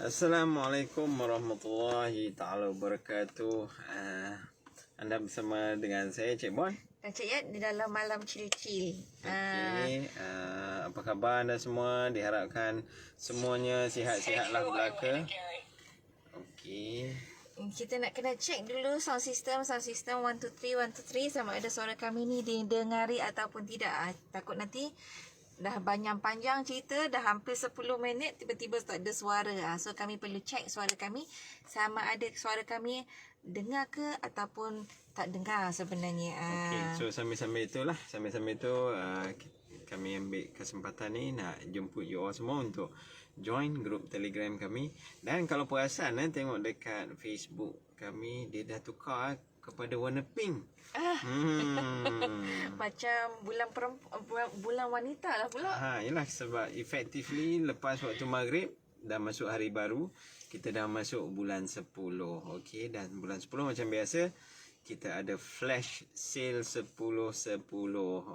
Assalamualaikum warahmatullahi taala wabarakatuh. Anda bersama dengan saya Cik Bon. Dan Cik Yat di dalam malam chill-chill. Okey, apa khabar anda semua? Diharapkan semuanya sihat-sihatlah belaka. Okey. Kita nak kena check dulu sound system 1 2 3 sama ada suara kami ni didengari ataupun tidak. Takut nanti dah panjang cerita, dah hampir 10 minit tiba-tiba tak ada suara. So kami perlu check suara kami sama ada suara kami dengar ke ataupun tak dengar sebenarnya. Okey, so sambil-sambil itu kami ambil kesempatan ni nak jemput you all semua untuk join grup Telegram kami. Dan kalau perasan tengok dekat Facebook kami, dia dah tukar kepada warna pink. Macam bulan wanita lah pula. Yalah, sebab effectively lepas waktu maghrib dah masuk hari baru, kita dah masuk bulan 10. Okey, dan bulan 10 macam biasa kita ada flash sale 10-10.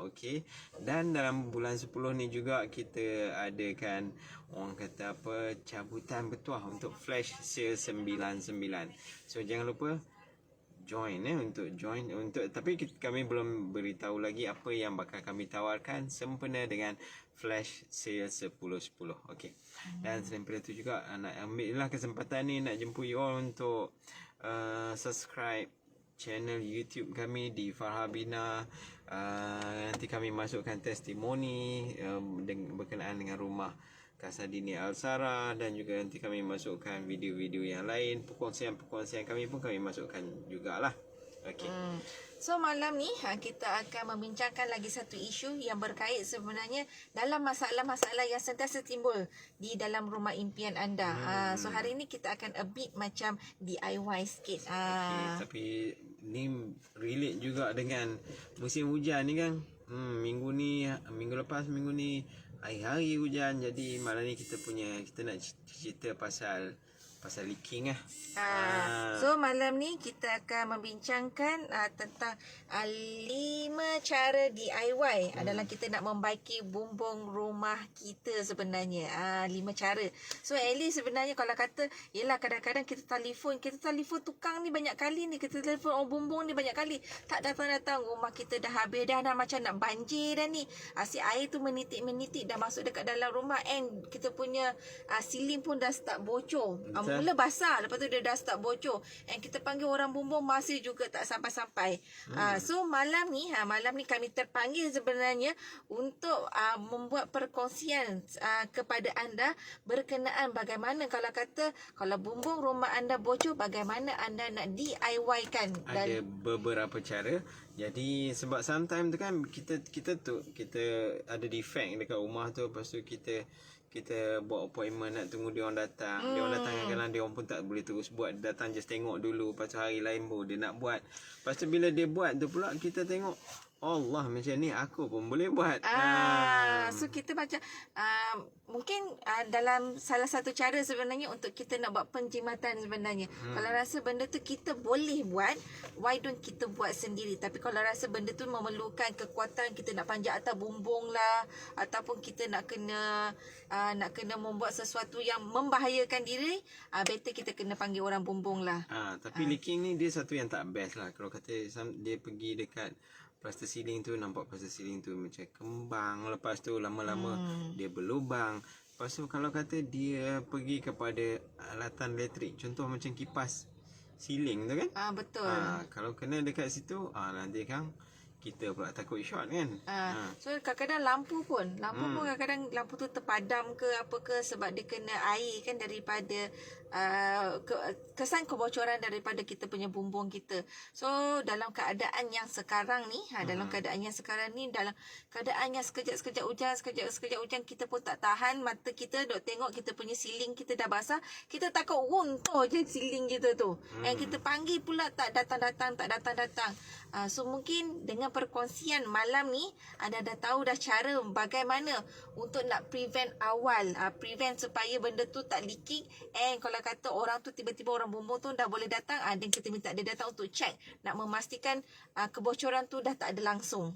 Okey, dan dalam bulan 10 ni juga kita adakan orang kata apa, cabutan bertuah untuk flash sale 99. So jangan lupa join tapi kami belum beritahu lagi apa yang bakal kami tawarkan sempena dengan flash sale 10-10. Okey. Dan selain daripada itu juga nak ambillah kesempatan ni nak jemput you all untuk subscribe channel YouTube kami di Farhabina. Nanti kami masukkan testimoni berkenaan dengan rumah Kasadini Alsara, dan juga nanti kami masukkan video-video yang lain, perkongsian kami pun kami masukkan jugalah. Okey. So malam ni kita akan membincangkan lagi satu isu yang berkait sebenarnya dalam masalah-masalah yang sentiasa timbul di dalam rumah impian anda. So hari ni kita akan a bit macam DIY sikit. Okey, tapi ni relate juga dengan musim hujan ni kan. Minggu ni hari-hari hujan. Jadi malam ni kita nak cerita pasal leaking lah. So malam ni kita akan membincangkan tentang 5 cara DIY adalah kita nak membaiki bumbung rumah kita sebenarnya. 5 cara. So at least sebenarnya kalau kata yelah, kadang-kadang kita telefon tukang ni banyak kali ni, kita telefon bumbung ni banyak kali, tak datang-datang, rumah kita dah habis dah macam nak banjir dah ni. Asyik air tu menitik dah masuk dekat dalam rumah, and kita punya siling pun dah start bocor. Mula basah, lepas tu dia dah start bocor, and kita panggil orang bumbung masih juga tak sampai-sampai. So malam ni kami terpanggil sebenarnya untuk membuat perkongsian kepada anda berkenaan bagaimana kalau bumbung rumah anda bocor, bagaimana anda nak DIY kan. Ada beberapa cara. Jadi sebab sometimes tu kan kita ada defect dekat rumah tu, lepas tu kita buat appointment nak tunggu dia orang datang. Dia orang datang kadang-kadang dia orang pun tak boleh terus buat, datang just tengok dulu, lepas tu hari lain baru dia nak buat. Lepas tu bila dia buat tu pula kita tengok, Allah, macam ni aku pun boleh buat. So kita macam mungkin dalam salah satu cara sebenarnya untuk kita nak buat penjimatan sebenarnya. Kalau rasa benda tu kita boleh buat, why don't kita buat sendiri. Tapi kalau rasa benda tu memerlukan kekuatan, kita nak panjat atas bumbung lah, ataupun kita nak kena membuat sesuatu yang membahayakan diri, better kita kena panggil orang bumbung lah. Tapi leaking ni dia satu yang tak best lah. Kalau kata dia pergi dekat plaster ceiling tu, nampak plaster ceiling tu macam kembang, lepas tu lama-lama dia berlubang. Lepas tu kalau kata dia pergi kepada alatan elektrik, contoh macam kipas ceiling tu kan, Betul. kalau kena dekat situ, nanti kan kita pula takut short kan. So kadang-kadang lampu pun kadang-kadang lampu tu terpadam ke apa ke, sebab dia kena air kan daripada kesan kebocoran daripada kita punya bumbung kita. So dalam keadaan yang sekarang ni, dalam keadaan yang sekejap-sekejap hujan, kita pun tak tahan, mata kita duk tengok kita punya ceiling kita dah basah, kita takut runtuh je ceiling kita tu. And kita panggil pula tak datang-datang. So mungkin dengan perkongsian malam ni anda dah tahu dah cara bagaimana untuk nak prevent awal, prevent supaya benda tu tak leaking. And kalau kata orang tu tiba-tiba orang bumbung tu dah boleh datang, dan kita minta dia datang untuk check, nak memastikan kebocoran tu dah tak ada langsung.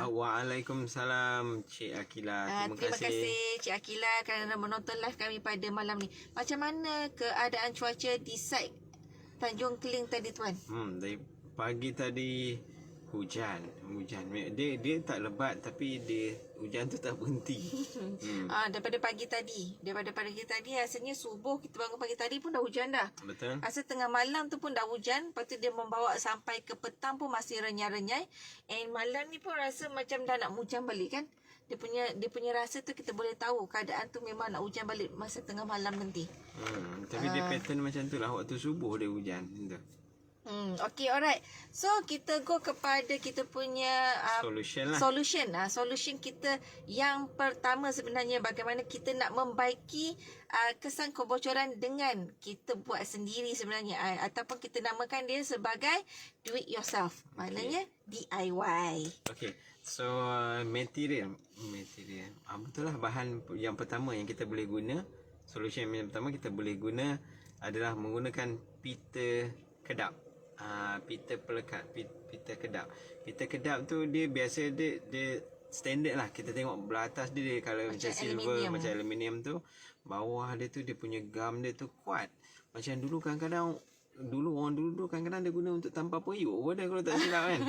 Waalaikumsalam Cik Akila. Terima kasih Cik Akila kerana menonton live kami pada malam ni. Macam mana keadaan cuaca di side Tanjung Keling tadi tuan? Dari pagi tadi hujan. Dia tak lebat tapi hujan tu tak berhenti. Daripada pagi tadi rasanya subuh kita bangun pagi tadi pun dah hujan dah. Betul. Rasa tengah malam tu pun dah hujan, lepas tu dia membawa sampai ke petang pun masih renyai-renyai. And malam ni pun rasa macam dah nak hujan balik kan. Dia punya rasa tu kita boleh tahu keadaan tu memang nak hujan balik masa tengah malam nanti. Tapi dia pattern macam tu lah, waktu subuh dia hujan tu. Okay, alright. So, kita go kepada kita punya solution lah. Solution kita yang pertama sebenarnya bagaimana kita nak membaiki kesan kebocoran dengan kita buat sendiri sebenarnya. Ataupun kita namakan dia sebagai do it yourself. Maknanya DIY. Okay. So, material. Betul lah, bahan yang pertama yang kita boleh guna. Solution yang pertama kita boleh guna adalah menggunakan pita kedap. Pita pelekat, pita kedap. Pita kedap tu dia biasa dia standard lah. Kita tengok belah atas dia kalau macam silver, macam aluminium tu, bawah dia tu dia punya gum dia tu kuat. Macam dulu kadang-kadang orang dulu kadang-kadang dia guna untuk tampar periuk pun dia kalau tak silap kan.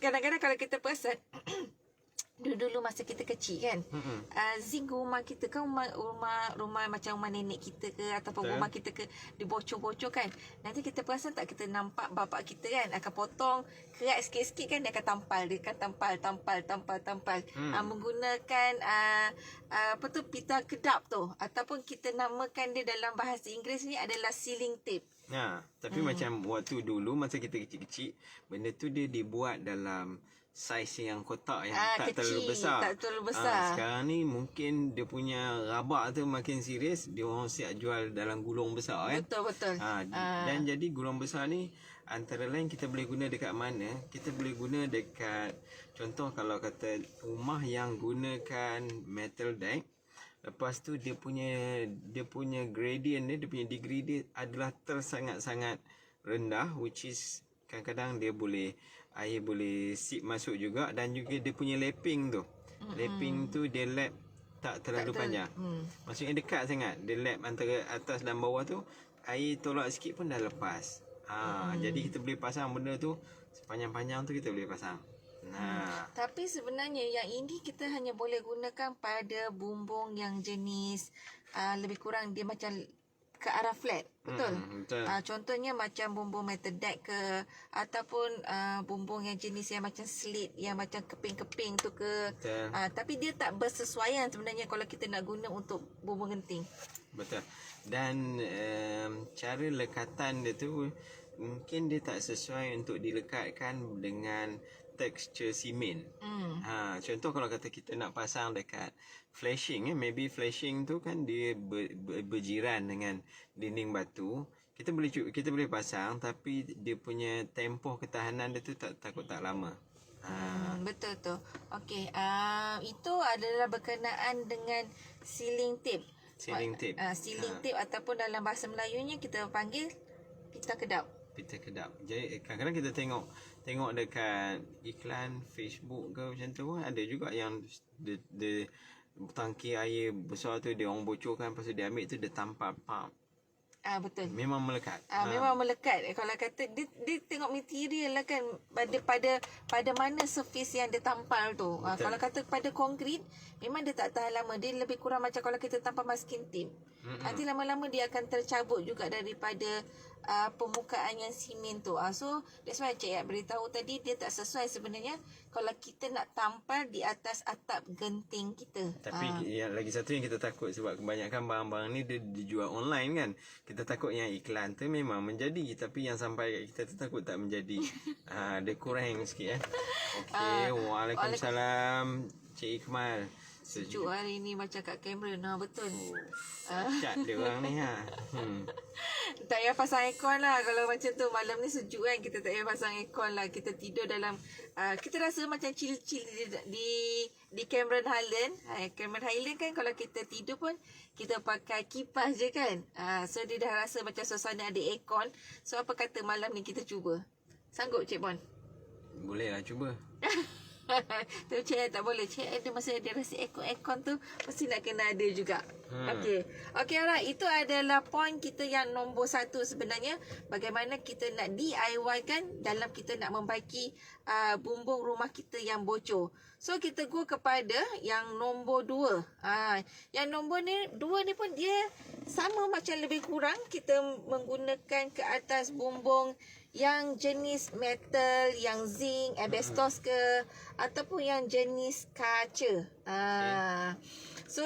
Kadang-kadang kalau kita perasan dulu masa kita kecil kan, zinc rumah kita kan rumah macam rumah nenek kita ke ataupun rumah kita ke dibocor-bocor kan. Nanti kita perasan tak, kita nampak bapak kita kan akan potong kerat sikit-sikit kan, dia akan tampal menggunakan pita kedap tu, ataupun kita namakan dia dalam bahasa Inggeris ni adalah sealing tape. Tapi macam waktu dulu masa kita kecil-kecil, benda tu dia dibuat dalam saiz yang kotak yang tak terlalu besar. Sekarang ni mungkin dia punya rabak tu makin serius, dia orang siap jual dalam gulung besar kan. Betul. Dan jadi gulung besar ni antara lain kita boleh guna dekat mana? Kita boleh guna dekat, contoh kalau kata rumah yang gunakan metal deck, lepas tu dia punya gradient dia punya degree dia adalah tersangat-sangat rendah, which is kadang-kadang air boleh seep masuk juga, dan juga dia punya lapping tu. Lapping tu dia lap tak terlalu panjang. Maksudnya dekat sangat. Dia lap antara atas dan bawah tu, air tolak sikit pun dah lepas. Jadi kita boleh pasang benda tu sepanjang-panjang tu kita boleh pasang. Tapi sebenarnya yang ini kita hanya boleh gunakan pada bumbung yang jenis lebih kurang dia macam ke arah flat. Betul? Betul. Contohnya macam bumbung metal deck ke, ataupun bumbung yang jenis yang macam slit, yang macam keping-keping tu ke. Tapi dia tak bersesuaian sebenarnya kalau kita nak guna untuk bumbung genting. Betul. Dan cara lekatan dia tu mungkin dia tak sesuai untuk dilekatkan dengan tekstur simen. Contoh kalau kata kita nak pasang dekat flashing, maybe flashing tu kan dia berjiran dengan dinding batu. Kita boleh pasang, tapi dia punya tempoh ketahanan dia tu takut tak lama. Betul tu. Okey, itu adalah berkenaan dengan sealing tape. Sealing tape ataupun dalam bahasa Melayunya kita panggil pita kedap. Jadi kadang-kadang kita tengok dekat iklan Facebook ke macam tu, ada juga yang dia tangki air besar tu dia orang bocorkan, lepas tu dia ambil tu dia tampal pump. Betul. Memang melekat. Memang melekat. Kalau kata dia tengok material lah kan, pada mana surface yang dia tampal tu. Kalau kata pada konkrit memang dia tak tahan lama. Dia lebih kurang macam kalau kita tampal masking tape. Nanti lama-lama dia akan tercabut juga daripada permukaan yang simen tu. So that's why Cik Yat beritahu tadi, dia tak sesuai sebenarnya kalau kita nak tampal di atas atap genting kita. Tapi yang lagi satu yang kita takut, sebab kebanyakan barang-barang ni dia dijual online kan, kita takut yang iklan tu memang menjadi, tapi yang sampai kat kita tu takut tak menjadi. Dia kurang sikit. Okey. Waalaikumsalam Cik Ikmal. Sejuk hari ni macam kat kamera. Betul. Cat dia orang ni Tak payah pasang aircon lah. Kalau macam tu malam ni sejuk kan, kita tak payah pasang aircon lah. Kita tidur dalam kita rasa macam chill-chill di Cameron Highland. Cameron Highland kan kalau kita tidur pun kita pakai kipas je kan. So dia dah rasa macam suasana ada aircon. So apa kata malam ni kita cuba? Sanggup Cik Bon? Boleh lah cuba. Tu Cik tak boleh. Cik ada masa dia rasa aircon tu mesti nak kena ada juga. Okey, alright. Itu adalah poin kita yang nombor 1 sebenarnya. Bagaimana kita nak DIY kan dalam kita nak membaiki bumbung rumah kita yang bocor. So kita go kepada yang nombor 2. Yang nombor 2 ni pun dia sama macam lebih kurang. Kita menggunakan ke atas bumbung yang jenis metal, yang zinc, asbestos ke, ataupun yang jenis kaca. So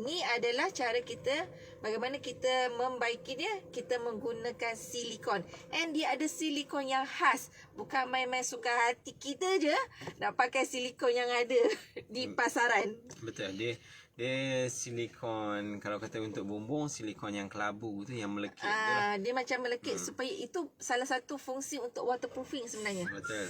ni adalah cara kita bagaimana kita membaiki dia. Kita menggunakan silikon, and dia ada silikon yang khas. Bukan main-main suka hati kita je nak pakai silikon yang ada di pasaran. Betul. Dia silikon, kalau kata untuk bumbung, silikon yang kelabu tu, yang melekit tu lah. Dia macam melekit supaya itu salah satu fungsi untuk waterproofing sebenarnya. Betul.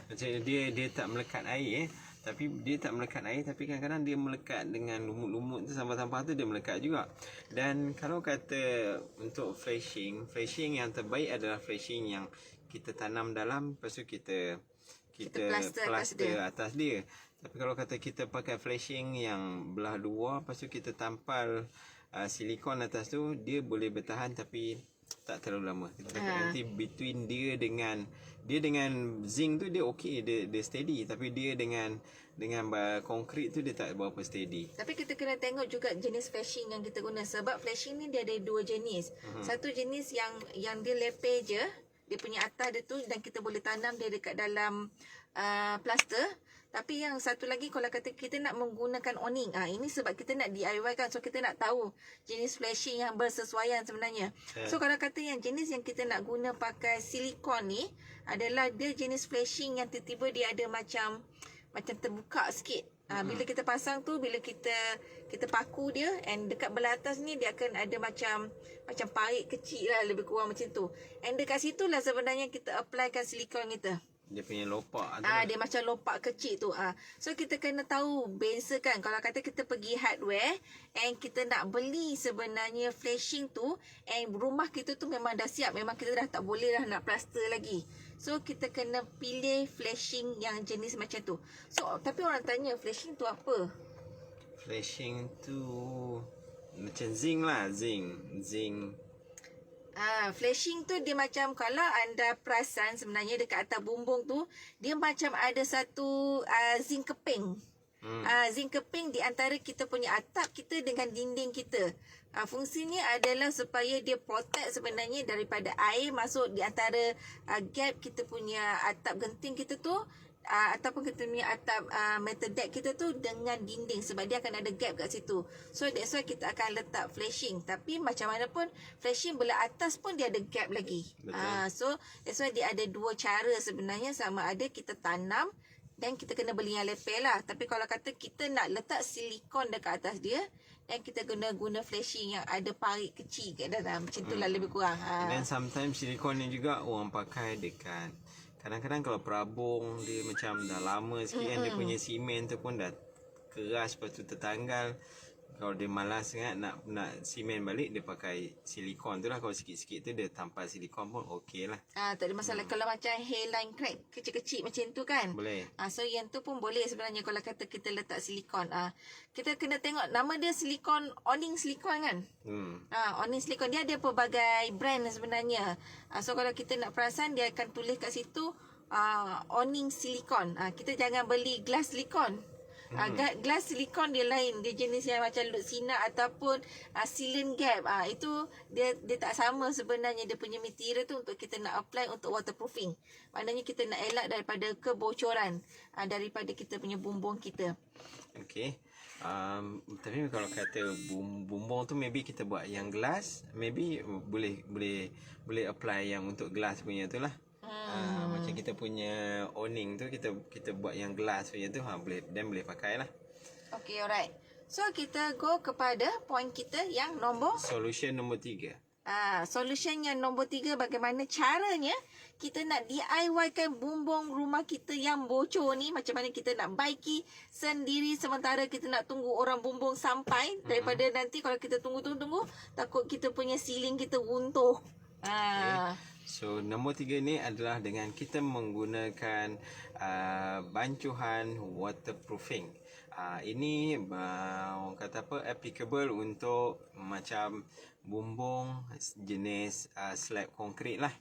Macam dia tak melekat air tapi dia tak melekat air, tapi kadang-kadang dia melekat dengan lumut-lumut tu, sampah-sampah tu dia melekat juga. Dan kalau kata untuk flashing yang terbaik adalah flashing yang kita tanam dalam, lepas tu kita plaster atas dia. Tapi kalau kata kita pakai flashing yang belah dua, lepas tu kita tampal silikon atas tu, dia boleh bertahan tapi tak terlalu lama. Kita nanti between dia dengan zinc tu dia okey, dia steady, tapi dia dengan konkrit tu dia tak berapa steady. Tapi kita kena tengok juga jenis flashing yang kita guna, sebab flashing ni dia ada 2 jenis. Satu jenis yang dia leper je, dia punya atas dia tu, dan kita boleh tanam dia dekat dalam plaster. Tapi yang satu lagi, kalau kata kita nak menggunakan awning, ini sebab kita nak DIY kan, so kita nak tahu jenis flashing yang bersesuaian sebenarnya. So kalau kata yang jenis yang kita nak guna pakai silikon ni adalah dia jenis flashing yang tiba-tiba dia ada macam terbuka sikit. Bila kita pasang tu, bila kita paku dia, and dekat belah atas ni dia akan ada macam parit kecil lah, lebih kurang macam tu. And dekat situ lah sebenarnya kita applykan silikon kita. Dia punya lopak tu. Dia macam lopak kecil tu. So kita kena tahu beza kan. Kalau kata kita pergi hardware and kita nak beli sebenarnya flashing tu, and rumah kita tu memang dah siap, memang kita dah tak boleh dah nak plaster lagi. So kita kena pilih flashing yang jenis macam tu. So tapi orang tanya, flashing tu apa? Flashing tu macam zinc lah, zinc. Flashing tu dia macam, kalau anda perasan sebenarnya dekat atas bumbung tu, dia macam ada satu zinc keping. Zinc keping di antara kita punya atap kita dengan dinding kita. Fungsinya adalah supaya dia protect sebenarnya daripada air masuk di antara gap kita punya atap genting kita tu, ataupun kita punya atap metal deck kita tu dengan dinding, sebab dia akan ada gap kat situ. So that's why kita akan letak flashing. Tapi macam mana pun flashing belah atas pun dia ada gap lagi. So that's why dia ada 2 cara sebenarnya, sama ada kita tanam dan kita kena beli yang leper lah. Tapi kalau kata kita nak letak silikon dekat atas dia, dan kita guna flashing yang ada parit kecil kat dalam, macam tu lah lebih kurang. Dan sometimes silikon ni juga orang pakai dekat, kadang-kadang kalau perabung dia macam dah lama sikit kan, dia punya simen tu pun dah keras, lepas tu tertanggal. Kalau dia malas sangat nak simen balik, dia pakai silikon tu lah. Kalau sikit-sikit tu dia tampal silikon pun okey lah. Tak ada masalah. Kalau macam hairline crack kecil-kecil macam tu kan, boleh. So yang tu pun boleh sebenarnya kalau kata kita letak silikon. Kita kena tengok nama dia silikon, awning silikon kan. Awning silikon dia ada pelbagai brand sebenarnya. So kalau kita nak perasan, dia akan tulis kat situ awning silikon. Kita jangan beli glass silikon. Glass silikon dia lain, dia jenis yang macam Luxina ataupun sealant gap. Itu dia tak sama sebenarnya, dia punya material tu untuk kita nak apply untuk waterproofing. Maknanya kita nak elak daripada kebocoran daripada kita punya bumbung kita. Okey. Tapi kalau kata bumbung tu maybe kita buat yang glass, maybe boleh apply yang untuk glass punya tu lah. Macam kita punya awning tu, kita buat yang glass punya tu, boleh pakai lah. Okay, alright. So kita go kepada point kita yang nombor solution nombor 3. Solution yang nombor 3, bagaimana caranya kita nak DIY-kan bumbung rumah kita yang bocor ni. Macam mana kita nak baiki sendiri sementara kita nak tunggu orang bumbung sampai. Daripada nanti kalau kita tunggu, takut kita punya ceiling kita runtuh. So nombor 3 ni adalah dengan kita menggunakan bancuhan waterproofing. Ini orang kata apa, applicable untuk macam bumbung jenis slab konkrit lah.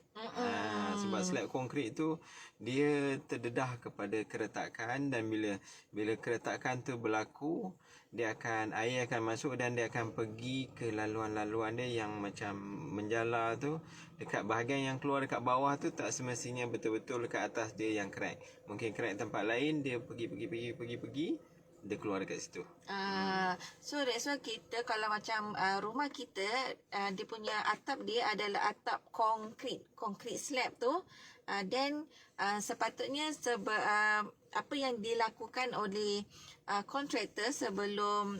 Sebab slab konkrit tu dia terdedah kepada keretakan, dan bila keretakan tu berlaku, air akan masuk dan dia akan pergi ke laluan-laluan dia yang macam menjala tu. Dekat bahagian yang keluar dekat bawah tu tak semestinya betul-betul dekat atas dia yang crack. Mungkin crack tempat lain, dia pergi dia keluar dekat situ. So that's why kita kalau macam rumah kita, dia punya atap dia adalah atap konkrit slab tu, then sepatutnya apa yang dilakukan oleh kontraktor sebelum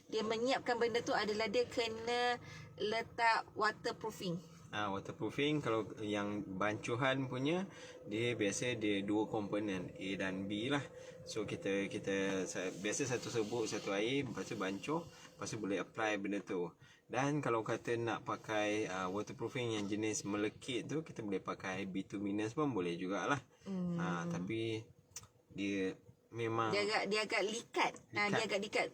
dia menyiapkan benda tu adalah dia kena letak waterproofing. Waterproofing, kalau yang bancuhan punya, dia dua komponen, A dan B lah. So kita biasa satu serbuk satu air, lepas tu bancuh, lepas tu boleh apply benda tu. Dan kalau kata nak pakai waterproofing yang jenis melekit tu, kita boleh pakai bituminous pun boleh jugalah. Tapi dia memang dia agak likat. Dia agak likat.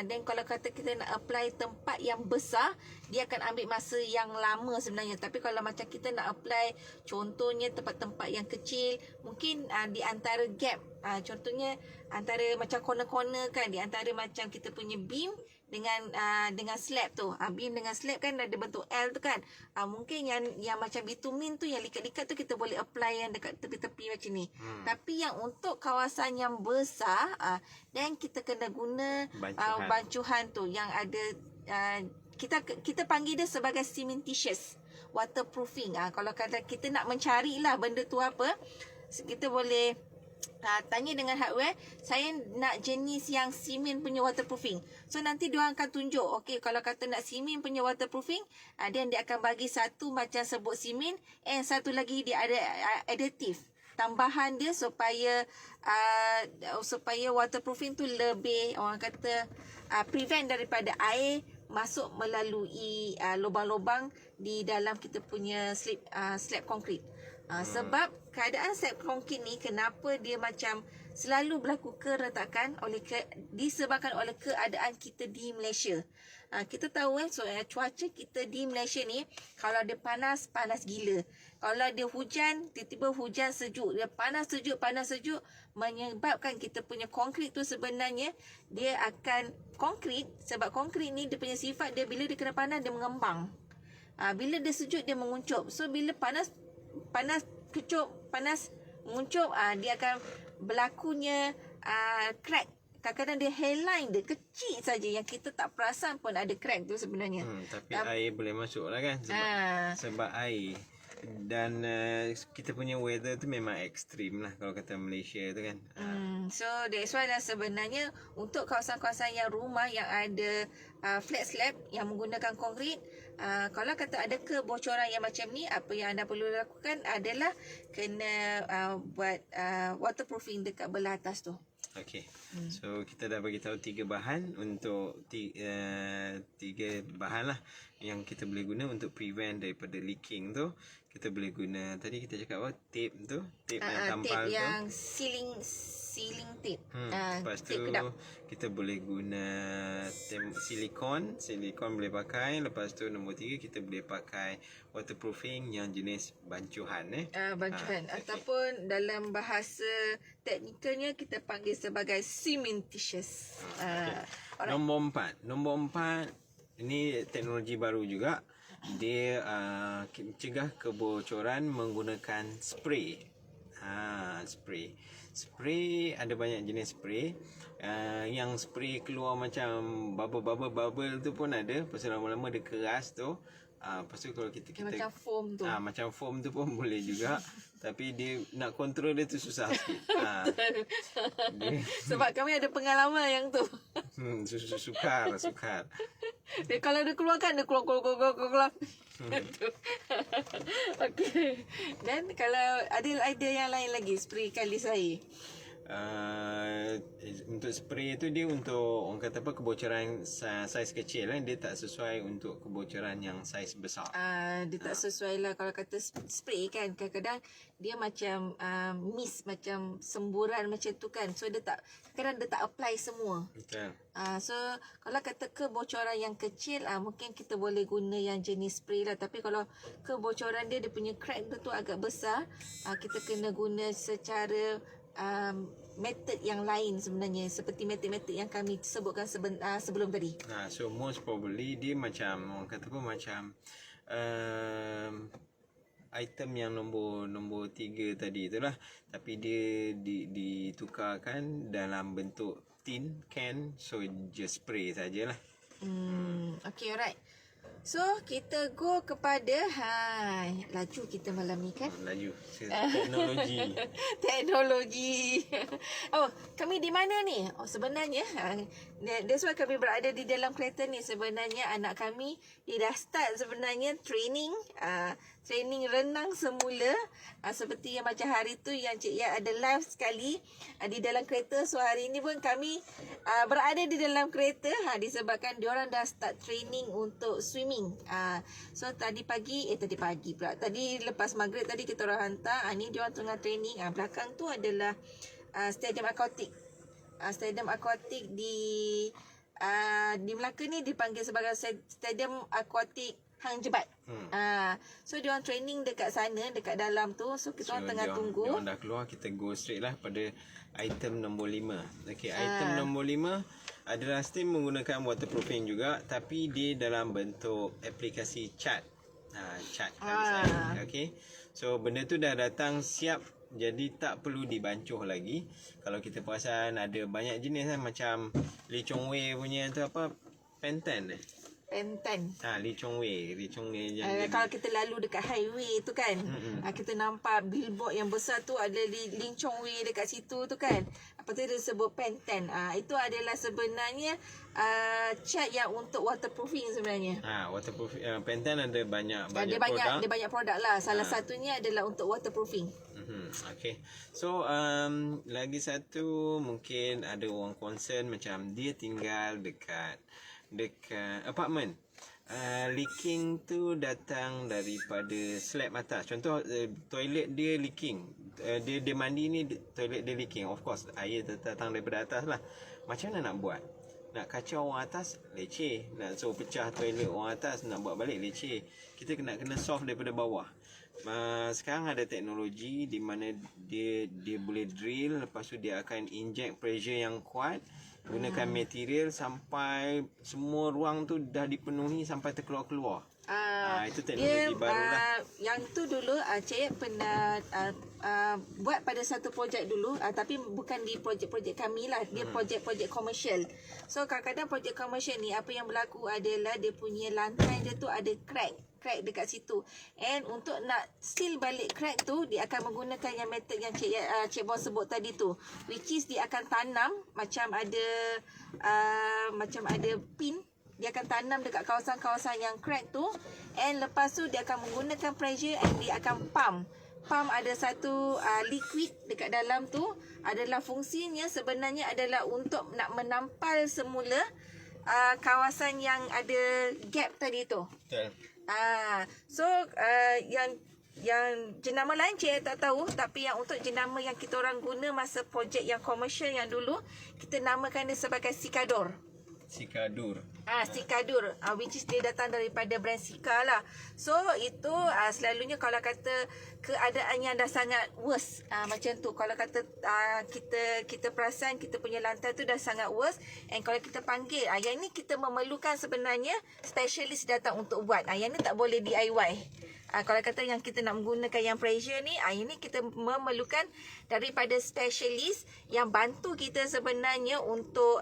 Dan kalau kata kita nak apply tempat yang besar, dia akan ambil masa yang lama sebenarnya. Tapi kalau macam kita nak apply contohnya tempat-tempat yang kecil, mungkin di antara gap, contohnya antara macam corner-corner kan, di antara macam kita punya beam dengan slab tu. Beam dengan slab kan ada bentuk L tu kan. Mungkin yang macam bitumin tu, yang likat-likat tu kita boleh apply yang dekat tepi-tepi macam ni. Tapi yang untuk kawasan yang besar, dan kita kena guna bancuhan tu yang ada, kita panggil dia sebagai cementitious waterproofing. Kalau kita nak mencarilah benda tu apa, kita boleh tanya dengan hardware, saya nak jenis yang simen punya waterproofing. So nanti diorang akan tunjuk, okey, kalau kata nak simen punya waterproofing, then dia akan bagi satu macam serbuk simen, and satu lagi dia ada additif tambahan dia supaya waterproofing tu lebih, orang kata, prevent daripada air masuk melalui lubang-lubang di dalam kita punya slab konkrit. Sebab keadaan slab konkrit ni, kenapa dia macam selalu berlaku keretakan disebabkan oleh keadaan kita di Malaysia. Kita tahu cuaca kita di Malaysia ni, kalau dia panas gila. Kalau dia hujan, tiba-tiba hujan sejuk. Dia panas sejuk, menyebabkan kita punya konkrit tu sebenarnya dia akan konkrit. Sebab konkrit ni dia punya sifat dia, bila dia kena panas dia mengembang. Bila dia sejuk dia menguncup. So bila panas menguncup, dia akan berlakunya crack. Kadang-kadang dia hairline dia kecil saja yang kita tak perasan pun ada crack tu sebenarnya. Tapi air boleh masuk lah kan, sebab air. Dan kita punya weather tu memang ekstrim lah kalau kata Malaysia tu kan. So that's why sebenarnya untuk kawasan-kawasan yang rumah yang ada flat slab yang menggunakan konkrit, kalau kata ada kebocoran yang macam ni, apa yang anda perlu lakukan adalah kena buat waterproofing dekat belah atas tu. Okay. So kita dah bagi tahu 3 bahan untuk 3 bahan lah yang kita boleh guna untuk prevent daripada leaking tu. Kita boleh guna, tadi kita cakap apa, tape tu, tape yang tampal tape tu, yang ceiling tape. Lepas tu kita boleh guna silikon boleh pakai. Lepas tu nombor 3 kita boleh pakai waterproofing yang jenis bancuhan bancuhan ataupun dalam bahasa teknikalnya kita panggil sebagai cementitious. Nombor 4 ini teknologi baru juga. Dia mencegah kebocoran menggunakan spray. Spray ada banyak jenis spray. Yang spray keluar macam bubble tu pun ada. Pasal lama-lama dia keras tu. Lepas tu kalau kita Macam foam tu. macam foam tu pun boleh juga. Tapi dia nak kontrol dia tu susah sikit. Sebab kami ada pengalaman yang tu. Sukar. Dia kalau dia keluarkan, dia keluar. Okey. Dan kalau ada yang lain lagi, spray kalis air. Untuk spray tu dia untuk orang kata apa, kebocoran saiz kecil lah. Dia tak sesuai untuk kebocoran yang saiz besar. Dia tak sesuai lah. Kalau kata spray kan, kadang-kadang dia macam mist, macam semburan macam tu kan. So dia tak, kadang dia tak apply semua. Betul. So kalau kata kebocoran yang kecil, mungkin kita boleh guna yang jenis spray lah. Tapi kalau kebocoran dia punya crack tu agak besar, kita kena guna secara method yang lain sebenarnya, seperti metod-metod yang kami sebutkan sebelum tadi. So most probably dia macam orang kata apa, macam item yang nombor 3 tadi itulah, tapi dia ditukarkan dalam bentuk tin can, so just spray sajalah. Okay, alright. So kita go kepada laju kita malam ni kan. Laju teknologi. Teknologi. Oh, kami di mana ni? Oh, sebenarnya that's why kami berada di dalam kereta ni. Sebenarnya anak kami dia dah start sebenarnya training renang semula, seperti yang macam hari tu yang Cik Ya ada live sekali di dalang kereta. So hari ni pun kami berada di dalam kereta disebabkan diorang dah start training untuk swimming. So tadi lepas maghrib tadi kita orang hantar, ni diorang tengah training. Belakang tu adalah stadium akuatik. Stadium akuatik di Melaka ni dipanggil sebagai stadium akuatik Hang Jebat. So diorang training dekat sana, dekat dalam tu. So kita orang tengah tunggu. Diorang dah keluar, kita go straight lah pada item nombor 5. Okay, item nombor 5 adalah steam menggunakan waterproofing juga, tapi dia dalam bentuk aplikasi cat. Cat okay. So benda tu dah datang siap, jadi tak perlu dibancuh lagi. Kalau kita perasan ada banyak jenis macam Lee Chong Wei punya tu apa, Pantene. Lee Chong Wei kalau kita lalu dekat highway tu kan, kita nampak billboard yang besar tu ada Lee Chong Wei dekat situ tu kan. Apa tu dia sebut Pantene. Itu adalah sebenarnya cat yang untuk waterproofing sebenarnya. Waterproofing. Pantene ada banyak produk. Ada banyak produk lah. Salah satunya adalah untuk waterproofing. Okay. So lagi satu, mungkin ada orang concern macam dia tinggal dekat apartment. Leaking tu datang daripada slab atas. Contoh toilet dia leaking. Dia mandi ni, toilet dia leaking. Of course air datang daripada atas lah. Macam mana nak buat? Nak kacau orang atas, leceh. Nak suruh pecah toilet orang atas, nak buat balik, leceh. Kita kena solve daripada bawah. Sekarang ada teknologi di mana dia boleh drill, lepas tu dia akan inject pressure yang kuat, gunakan material sampai semua ruang tu dah dipenuhi sampai terkeluar-keluar. Itu teknologi baru lah. Yang tu dulu Cik pernah buat pada satu projek dulu, tapi bukan di projek-projek kami lah. Dia projek-projek komersial. So kadang-kadang projek komersial ni apa yang berlaku adalah dia punya lantai dia tu ada crack dekat situ. And untuk nak seal balik crack tu, dia akan menggunakan yang method yang Cik Bon sebut tadi tu, which is dia akan tanam macam ada pin. Dia akan tanam dekat kawasan-kawasan yang crack tu, and lepas tu dia akan menggunakan pressure and dia akan pump ada satu liquid dekat dalam tu. Adalah fungsinya sebenarnya adalah untuk nak menampal semula kawasan yang ada gap tadi tu. Betul. So yang jenama lain Cik tak tahu, tapi yang untuk jenama yang kita orang guna masa projek yang komersial yang dulu, kita namakan dia sebagai Sikadur. Sikadur, which is dia datang daripada brand Sika lah. So itu selalunya kalau kata keadaan yang dah sangat worse, macam tu. Kalau kata kita perasan kita punya lantai tu dah sangat worse, and kalau kita panggil, yang ni kita memerlukan sebenarnya specialist datang untuk buat. Yang ni tak boleh DIY. kalau kata yang kita nak menggunakan yang pressure ni, ini kita memerlukan daripada specialist yang bantu kita sebenarnya untuk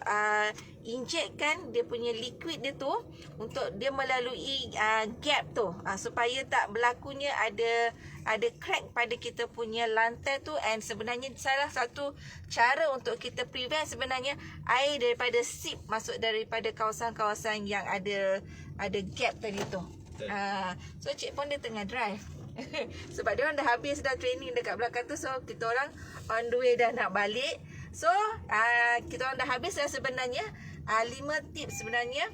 injectkan dia punya liquid dia tu untuk dia melalui gap tu, supaya tak berlakunya ada crack pada kita punya lantai tu. And sebenarnya salah satu cara untuk kita prevent sebenarnya air daripada seep masuk daripada kawasan-kawasan yang ada gap tadi tu. So cik pun dia tengah drive sebab dia orang dah habis dah training dekat belakang tu. So kita orang on the way dah nak balik. So kita orang dah habis dah sebenarnya 5 tips sebenarnya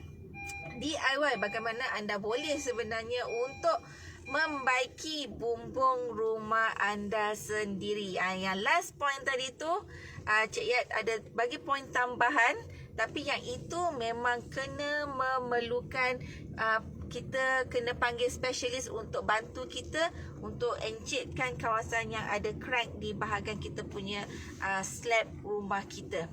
DIY bagaimana anda boleh sebenarnya untuk membaiki bumbung rumah anda sendiri. Yang last point tadi tu Cik Yat ada bagi poin tambahan, tapi yang itu memang kena memerlukan kita kena panggil specialist untuk bantu kita untuk encikkan kawasan yang ada crack di bahagian kita punya slab rumah kita.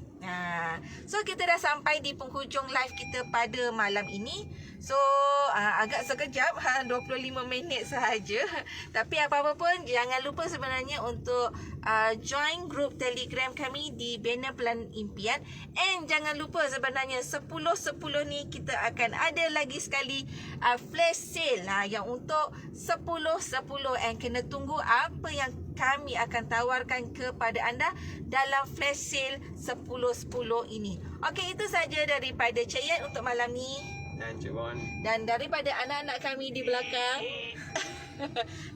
So kita dah sampai di penghujung live kita pada malam ini. So agak sekejap 25 minit sahaja. Tapi apa-apa pun jangan lupa sebenarnya untuk join grup Telegram kami di Banner Pelan Impian. And jangan lupa sebenarnya 10-10 ni kita akan ada lagi sekali flash sale yang untuk 10-10. And kena tunggu apa yang kami akan tawarkan kepada anda dalam flash sale 10-10 ini. Okey, itu saja daripada Cik Yat untuk malam ni. Dan Cik Bon. Dan daripada anak-anak kami di belakang.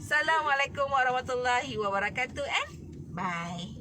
Assalamualaikum warahmatullahi wabarakatuh and bye.